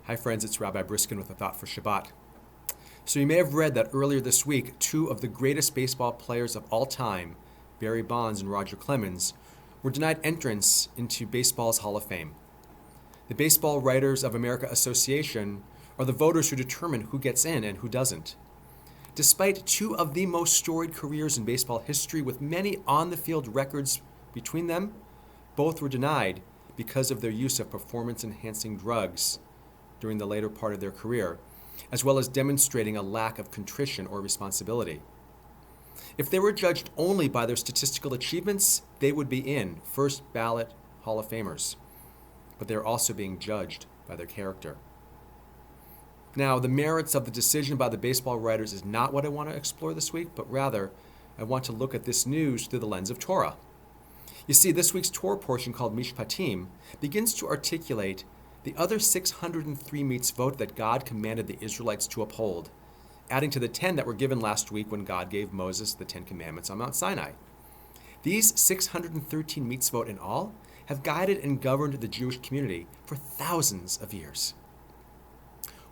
Hi friends, it's Rabbi Briskin with a thought for Shabbat. So you may have read that earlier this week, two of the greatest baseball players of all time, Barry Bonds and Roger Clemens, were denied entrance into baseball's Hall of Fame. The Baseball Writers of America Association are the voters who determine who gets in and who doesn't. Despite two of the most storied careers in baseball history with many on-the-field records between them, both were denied because of their use of performance-enhancing drugs during the later part of their career, as well as demonstrating a lack of contrition or responsibility. If they were judged only by their statistical achievements, they would be in first ballot Hall of Famers, but they're also being judged by their character. Now, the merits of the decision by the baseball writers is not what I want to explore this week, but rather, I want to look at this news through the lens of Torah. You see, this week's Torah portion called Mishpatim begins to articulate the other 603 mitzvot that God commanded the Israelites to uphold, adding to the 10 that were given last week when God gave Moses the 10 commandments on Mount Sinai. These 613 mitzvot in all have guided and governed the Jewish community for thousands of years.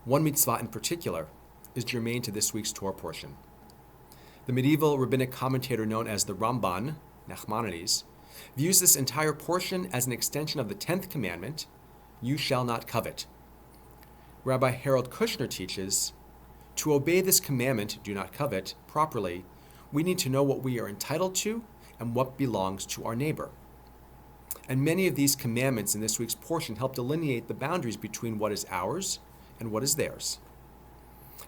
One mitzvah in particular is germane to this week's Torah portion. The medieval rabbinic commentator known as the Ramban, Nachmanides, views this entire portion as an extension of the 10th commandment, you shall not covet. Rabbi Harold Kushner teaches, to obey this commandment, do not covet, properly, we need to know what we are entitled to and what belongs to our neighbor. And many of these commandments in this week's portion help delineate the boundaries between what is ours and what is theirs.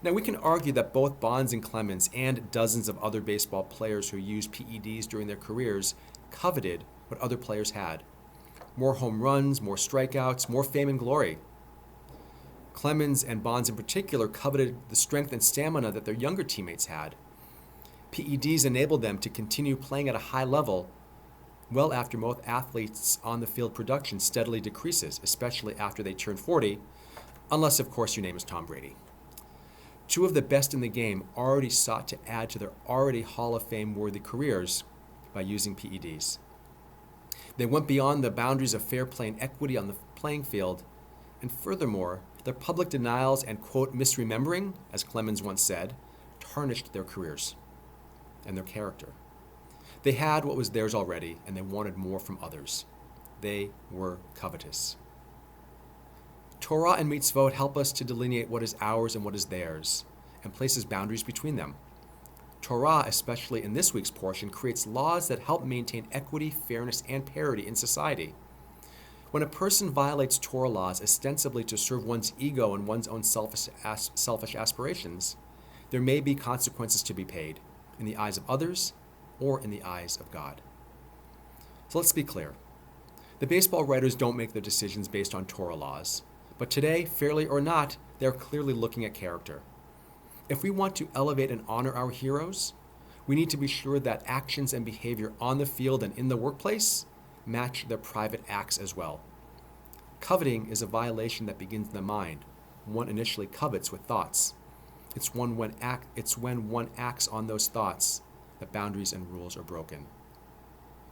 Now, we can argue that both Bonds and Clemens and dozens of other baseball players who used PEDs during their careers coveted what other players had. More home runs, more strikeouts, more fame and glory. Clemens and Bonds in particular coveted the strength and stamina that their younger teammates had. PEDs enabled them to continue playing at a high level well after most athletes' on-the-field production steadily decreases, especially after they turn 40, unless, of course, your name is Tom Brady. Two of the best in the game already sought to add to their already Hall of Fame-worthy careers by using PEDs. They went beyond the boundaries of fair play and equity on the playing field, and furthermore, their public denials and, quote, misremembering, as Clemens once said, tarnished their careers and their character. They had what was theirs already, and they wanted more from others. They were covetous. Torah and mitzvot help us to delineate what is ours and what is theirs, and places boundaries between them. Torah, especially in this week's portion, creates laws that help maintain equity, fairness, and parity in society. When a person violates Torah laws ostensibly to serve one's ego and one's own selfish aspirations, there may be consequences to be paid in the eyes of others or in the eyes of God. So let's be clear. The baseball writers don't make their decisions based on Torah laws. But today, fairly or not, they're clearly looking at character. If we want to elevate and honor our heroes, we need to be sure that actions and behavior on the field and in the workplace match their private acts as well. Coveting is a violation that begins in the mind. One initially covets with thoughts. It's when one acts on those thoughts that boundaries and rules are broken.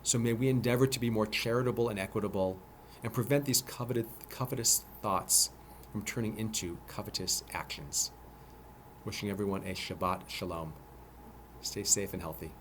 So may we endeavor to be more charitable and equitable and prevent these covetous thoughts from turning into covetous actions. Wishing everyone a Shabbat Shalom. Stay safe and healthy.